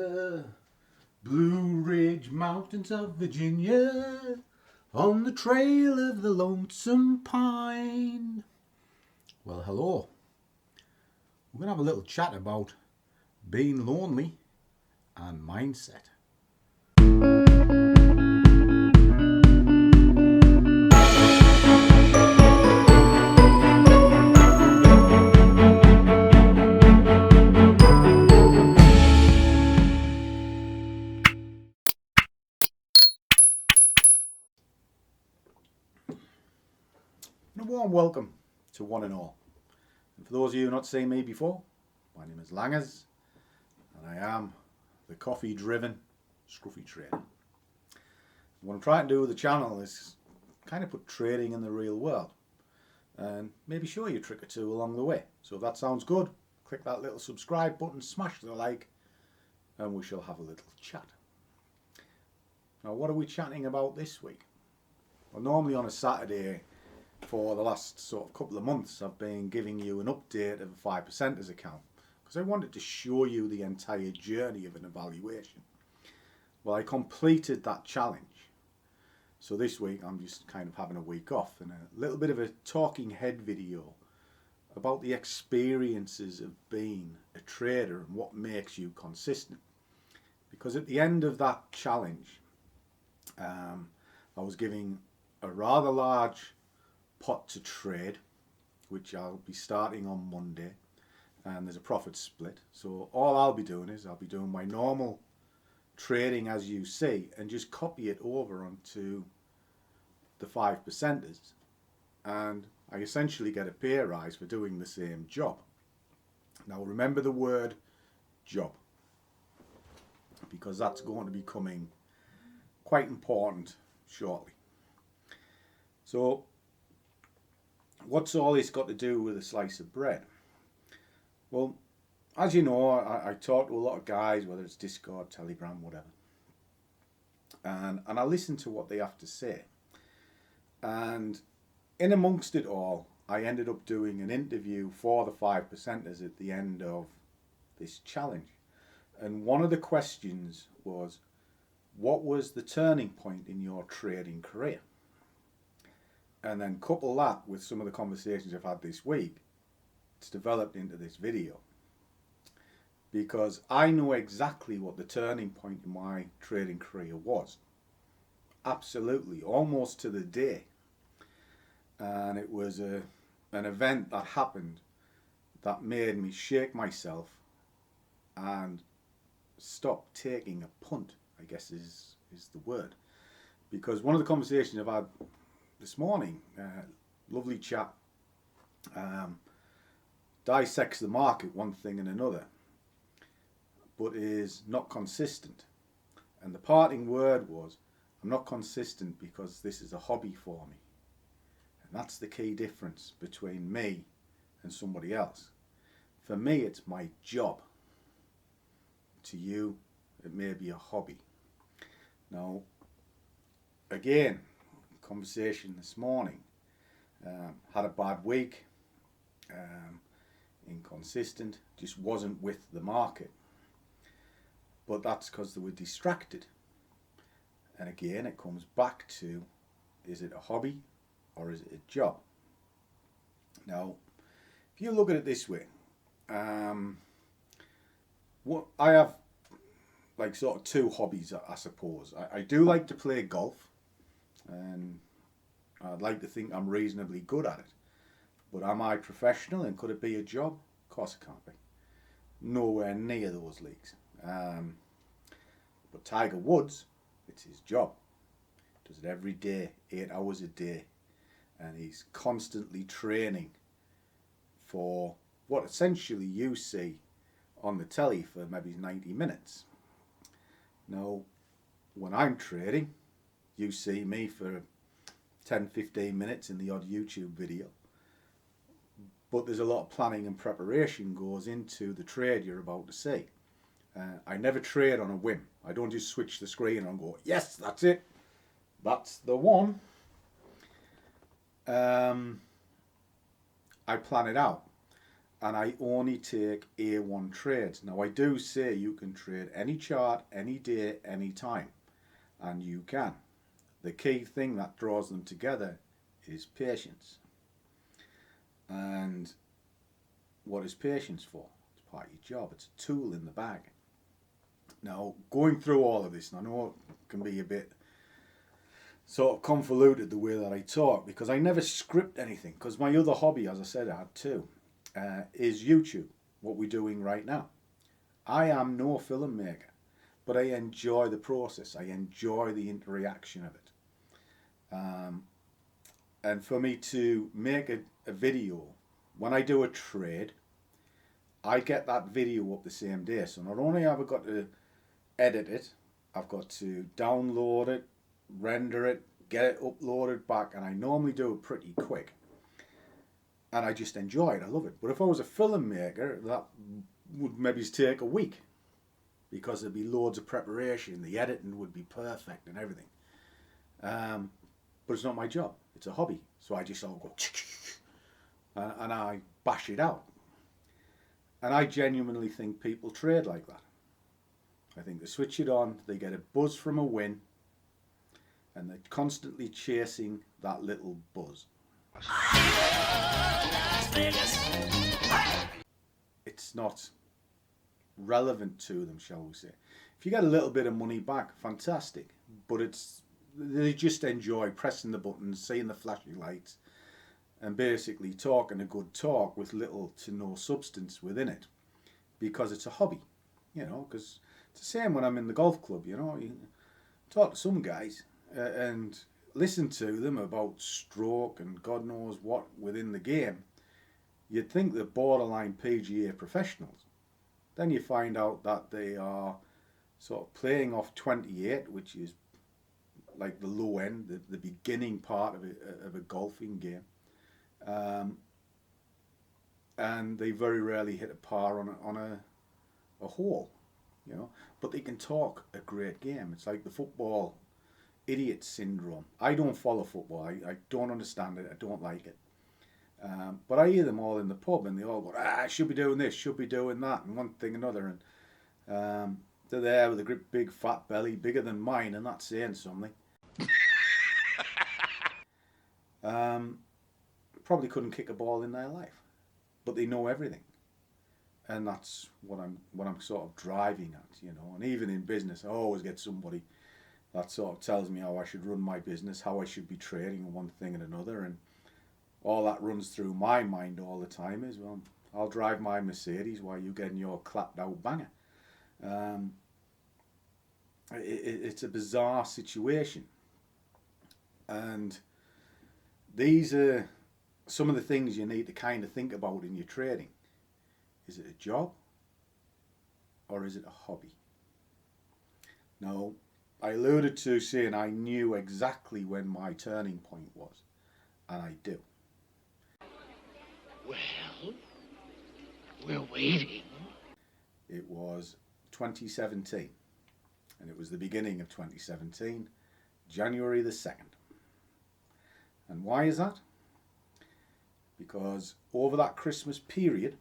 the Blue Ridge Mountains of Virginia, on the trail of the lonesome pine. Well, hello. We're going to have a little chat about being lonely and mindset. A warm welcome to one and all. And for those of you who have not seen me before, my name is Langers and I am the coffee-driven scruffy trader. What I'm trying to do with the channel is kind of put trading in the real world and maybe show you a trick or two along the way. So if that sounds good, click that little subscribe button, smash the like, and we shall have a little chat. Now, what are we chatting about this week? Well, normally on a Saturday, for the last sort of couple of months, I've been giving you an update of a 5%ers account because I wanted to show you the entire journey of an evaluation. Well, I completed that challenge. So this week I'm just kind of having a week off and a little bit of a talking head video about the experiences of being a trader and what makes you consistent. Because at the end of that challenge, I was giving a rather large pot to trade, which I'll be starting on Monday, and there's a profit split. So all I'll be doing is I'll be doing my normal trading as you see and just copy it over onto the 5%ers, and I essentially get a pay rise for doing the same job. Now remember the word job, because that's going to be coming quite important shortly. So what's all this got to do with a slice of bread? Well, as you know, I talk to a lot of guys, whether it's Discord, Telegram, whatever. And I listen to what they have to say. And in amongst it all, I ended up doing an interview for the 5%ers at the end of this challenge. And one of the questions was, what was the turning point in your trading career? And then couple that with some of the conversations I've had this week, it's developed into this video. Because I know exactly what the turning point in my trading career was. Absolutely, almost to the day. And it was an event that happened that made me shake myself and stop taking a punt, I guess is the word. Because one of the conversations I've had this morning, lovely chat, dissects the market, one thing and another, but is not consistent. And the parting word was, I'm not consistent because this is a hobby for me. And that's the key difference between me and somebody else. For me, it's my job. To you, it may be a hobby. Now, again, conversation this morning, had a bad week, inconsistent, just wasn't with the market, but that's because they were distracted. And again, it comes back to, is it a hobby or is it a job? Now, if you look at it this way, what I have like sort of two hobbies, I suppose. I do like to play golf, and I'd like to think I'm reasonably good at it. But am I professional and could it be a job? Of course it can't be. Nowhere near those leagues. But Tiger Woods, it's his job. Does it every day, 8 hours a day. And he's constantly training for what essentially you see on the telly for maybe 90 minutes. Now, when I'm trading, you see me for 10-15 minutes in the odd YouTube video, but there's a lot of planning and preparation goes into the trade you're about to see. I never trade on a whim. I don't just switch the screen and go, yes, that's it, that's the one. I plan it out, and I only take A1 trades. Now I do say you can trade any chart, any day, any time, and you can. The key thing that draws them together is patience. And what is patience for? It's part of your job. It's a tool in the bag. Now, going through all of this, and I know it can be a bit sort of convoluted the way that I talk, because I never script anything, because my other hobby, as I said, I had two, is YouTube, what we're doing right now. I am no filmmaker, but I enjoy the process. I enjoy the interaction of it. And for me to make a video, when I do a trade, I get that video up the same day. So not only have I got to edit it, I've got to download it, render it, get it uploaded back, and I normally do it pretty quick. And I just enjoy it, I love it. But if I was a filmmaker, that would maybe take a week, because there'd be loads of preparation, the editing would be perfect and everything. But it's not my job, it's a hobby. So I just all go and I bash it out. And I genuinely think people trade like that. I think they switch it on, they get a buzz from a win, and they're constantly chasing that little buzz. It's not relevant to them, shall we say. If you get a little bit of money back, fantastic. But they just enjoy pressing the buttons, seeing the flashing lights, and basically talking a good talk with little to no substance within it, because it's a hobby, you know. Because it's the same when I'm in the golf club, you know. You talk to some guys and listen to them about stroke and God knows what within the game. You'd think they're borderline PGA professionals. Then you find out that they are sort of playing off 28, which is like the low end, the beginning part of a golfing game. And they very rarely hit a par on a hole, you know. But they can talk a great game. It's like the football idiot syndrome. I don't follow football. I don't understand it. I don't like it. But I hear them all in the pub, and they all go, I should be doing this, should be doing that, and one thing another. And they're there with a big fat belly, bigger than mine, and that's saying something. Probably couldn't kick a ball in their life, but they know everything, and that's what I'm sort of driving at, you know. And even in business, I always get somebody that sort of tells me how I should run my business, how I should be trading one thing and another, and all that runs through my mind all the time is, well, I'll drive my Mercedes while you getting your clapped out banger. It's a bizarre situation, and these are some of the things you need to kind of think about in your trading. Is it a job or is it a hobby? Now, I alluded to saying I knew exactly when my turning point was, and I do. Well, we're waiting. It was 2017, and it was the beginning of 2017, January the 2nd. And why is that? Because over that Christmas period,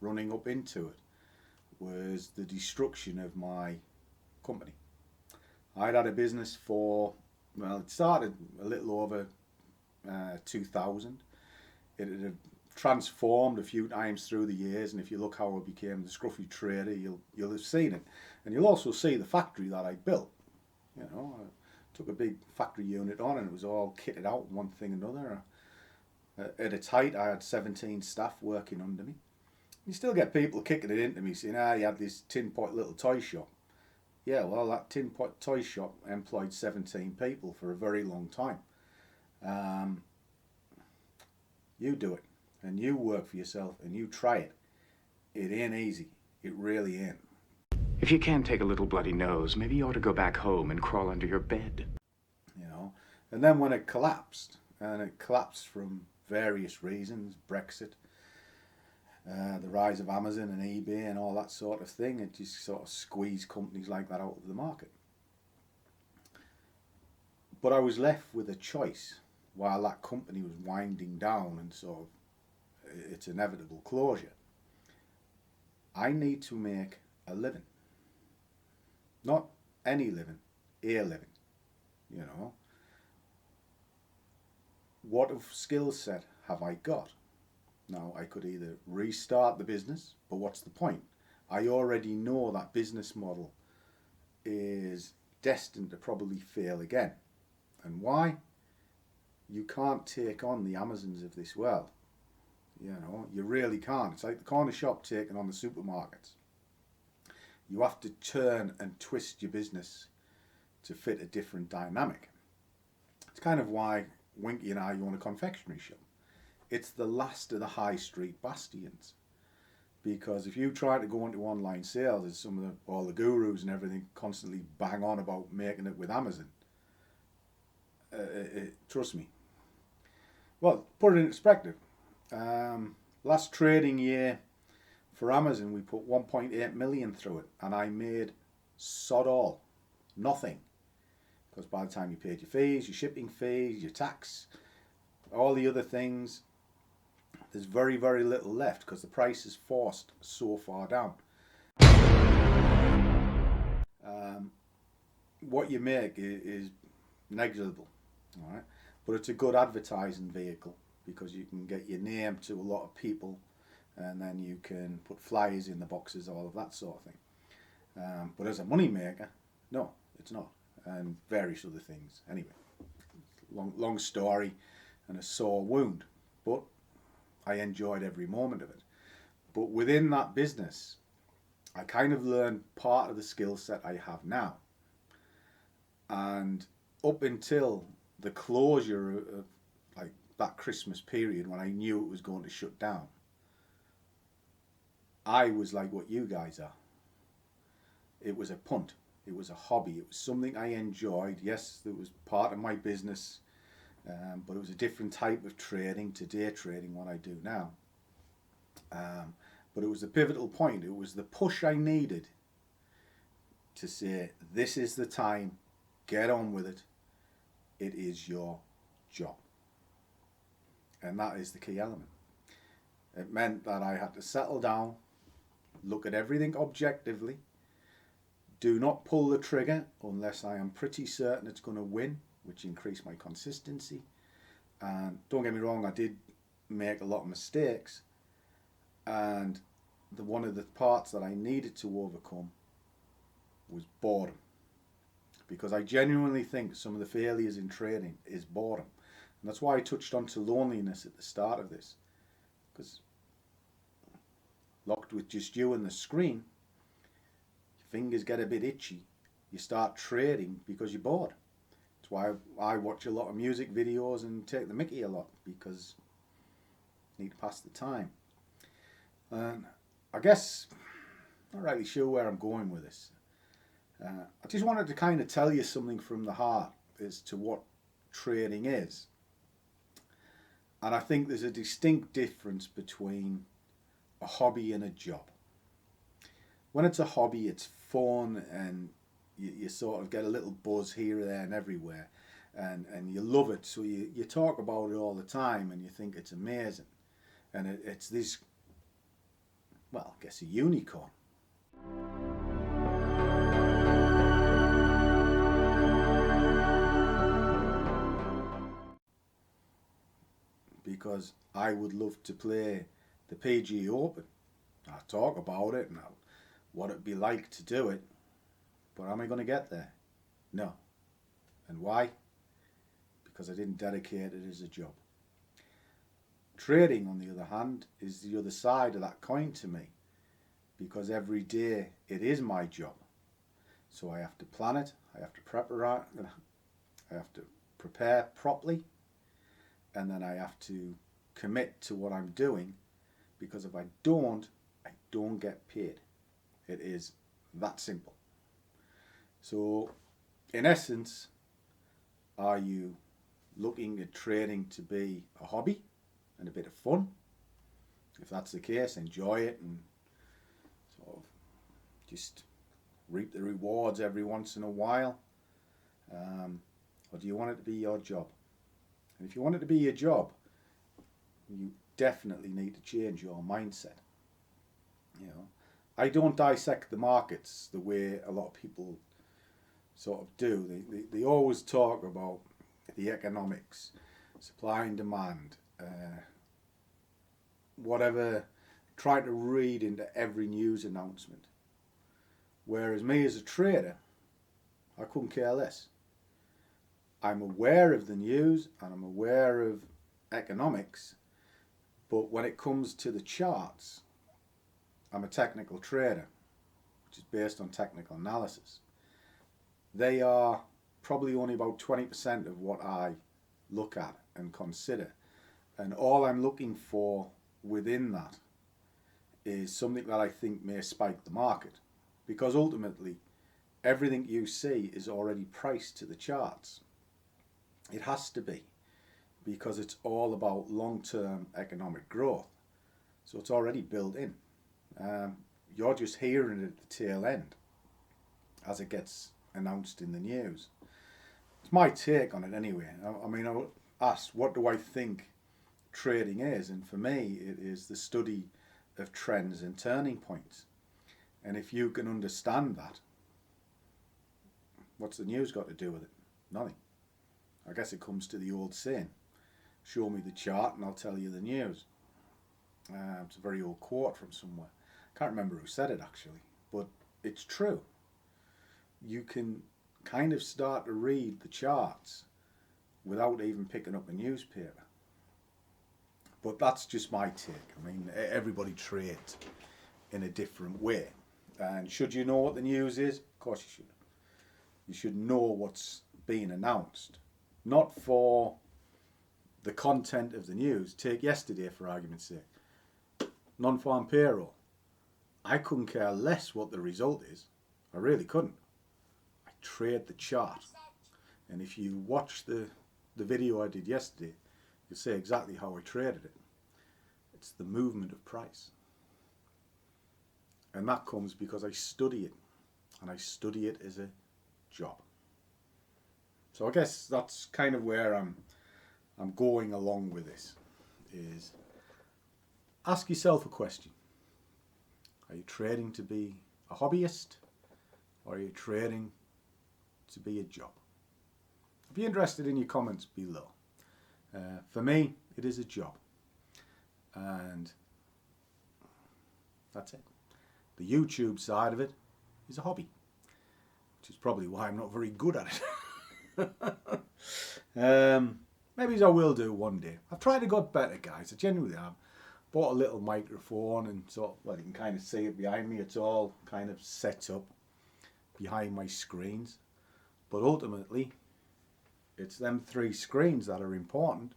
running up into it, was the destruction of my company. I'd had a business for, well, it started a little over 2000. It had transformed a few times through the years, and if you look how I became the Scruffy Trader, you'll have seen it. And you'll also see the factory that I built. You know, I took a big factory unit on, and it was all kitted out, one thing and another. At its height, I had 17 staff working under me. You still get people kicking it into me, saying, you had this tin pot little toy shop. Yeah, well, that tin pot toy shop employed 17 people for a very long time. You do it, and you work for yourself, and you try it. It ain't easy. It really ain't. If you can't take a little bloody nose, maybe you ought to go back home and crawl under your bed. You know, and then when it collapsed, and it collapsed from various reasons, Brexit, the rise of Amazon and eBay and all that sort of thing, it just sort of squeezed companies like that out of the market. But I was left with a choice while that company was winding down and sort of its inevitable closure. I need to make a living. Not any living, a living. You know, what skill set have I got? Now, I could either restart the business, but what's the point? I already know that business model is destined to probably fail again. And why? You can't take on the Amazons of this world. You know, you really can't. It's like the corner shop taking on the supermarkets. You have to turn and twist your business to fit a different dynamic. It's kind of why Winky and I own a confectionery shop. It's the last of the high street bastions. Because if you try to go into online sales, as all the gurus and everything constantly bang on about making it with Amazon, trust me. Well, put it in perspective. Last trading year for Amazon, we put 1.8 million through it, and I made sod all, nothing. Because by the time you paid your fees, your shipping fees, your tax, all the other things, there's very, very little left because the price is forced so far down. What you make is negligible, all right? But it's a good advertising vehicle because you can get your name to a lot of people, and then you can put flyers in the boxes, all of that sort of thing. But as a money maker, no, it's not, and various other things. Anyway, long story and a sore wound, but I enjoyed every moment of it. But within that business, I kind of learned part of the skill set I have now. And up until the closure of like that Christmas period when I knew it was going to shut down, I was like what you guys are. It was a punt. It was a hobby. It was something I enjoyed. Yes, it was part of my business, but it was a different type of trading to day trading what I do now. But it was the pivotal point. It was the push I needed to say, this is the time, get on with it. It is your job. And that is the key element. It meant that I had to settle down, look at everything objectively, do not pull the trigger unless I am pretty certain it's going to win, which increased my consistency. And don't get me wrong, I did make a lot of mistakes, and one of the parts that I needed to overcome was boredom, because I genuinely think some of the failures in trading is boredom. And that's why I touched on to loneliness at the start of this, because locked with just you and the screen, your fingers get a bit itchy, you start trading because you're bored. That's why I watch a lot of music videos and take the mickey a lot, because I need to pass the time. And I guess I'm not really sure where I'm going with this. I just wanted to kind of tell you something from the heart as to what trading is. And I think there's a distinct difference between a hobby and a job. When it's a hobby, it's fun, and you sort of get a little buzz here, there and everywhere, and you love it, so you talk about it all the time and you think it's amazing. And it's this, well, I guess a unicorn. Because I would love to play the PGA Open. I talk about it and what it'd be like to do it, but am I going to get there? No. And why? Because I didn't dedicate it as a job. Trading, on the other hand, is the other side of that coin to me, because every day it is my job. So I have to plan it, I have to prepare properly, and then I have to commit to what I'm doing, because if I don't get paid. It is that simple. So, in essence, are you looking at trading to be a hobby and a bit of fun? If that's the case, enjoy it and sort of just reap the rewards every once in a while. Or do you want it to be your job? And if you want it to be your job, you definitely need to change your mindset. You know, I don't dissect the markets the way a lot of people sort of do. They always talk about the economics, supply and demand, whatever, try to read into every news announcement. Whereas me as a trader, I couldn't care less. I'm aware of the news and I'm aware of economics, but when it comes to the charts, I'm a technical trader, which is based on technical analysis. They are probably only about 20% of what I look at and consider. And all I'm looking for within that is something that I think may spike the market. Because ultimately, everything you see is already priced to the charts. It has to be, because it's all about long-term economic growth. So it's already built in. You're just hearing it at the tail end as it gets announced in the news. It's my take on it anyway. I mean, I asked, what do I think trading is? And for me, it is the study of trends and turning points. And if you can understand that, what's the news got to do with it? Nothing. I guess it comes to the old saying, show me the chart and I'll tell you the news. It's a very old quote from somewhere. I can't remember who said it actually, but it's true. You can kind of start to read the charts without even picking up a newspaper. But that's just my take. I mean, everybody trades in a different way. And should you know what the news is? Of course you should. You should know what's being announced. Not for the content of the news. Take yesterday for argument's sake. Non-farm payroll. I couldn't care less what the result is. I really couldn't. I trade the chart. And if you watch the video I did yesterday, you'll see exactly how I traded it. It's the movement of price. And that comes because I study it. And I study it as a job. So I guess that's kind of where I'm going along with this. Is ask yourself a question. Are you trading to be a hobbyist? Or are you trading to be a job? I'd be interested in your comments below. For me, it is a job. And that's it. The YouTube side of it is a hobby, which is probably why I'm not very good at it. Maybe I will do one day. I've tried to get better, guys. I genuinely have. Bought a little microphone and sort of, well, you can kind of see it behind me. It's all kind of set up behind my screens. But ultimately, it's them three screens that are important,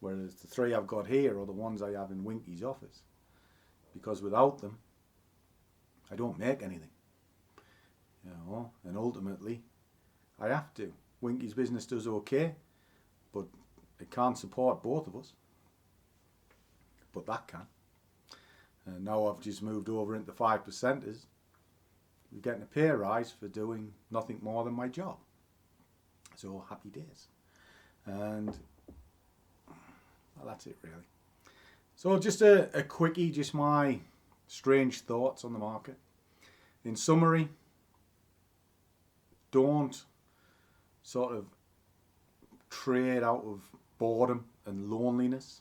whereas the three I've got here are the ones I have in Winky's office. Because without them, I don't make anything. You know, and ultimately, I have to. Winky's business does okay, but it can't support both of us. But that can. And now I've just moved over into 5%ers. We're getting a pay rise for doing nothing more than my job. So happy days. And well, that's it really. So just a quickie, just my strange thoughts on the market. In summary, don't sort of trade out of boredom and loneliness.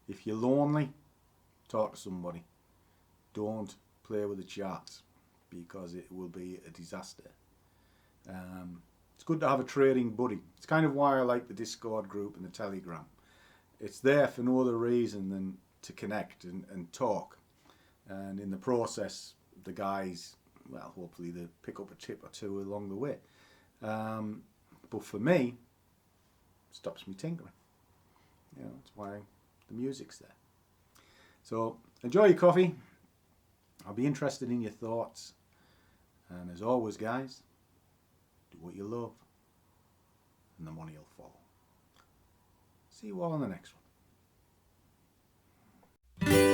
If you're lonely, talk to somebody. Don't play with the charts because it will be a disaster. It's good to have a trading buddy. It's kind of why I like the Discord group and the Telegram. It's there for no other reason than to connect and talk. And in the process, the guys, well, hopefully they pick up a tip or two along the way. But for me, it stops me tinkering. You know, that's why the music's there. So enjoy your coffee. I'll be interested in your thoughts. And as always, guys, do what you love and the money will follow. See you all on the next one.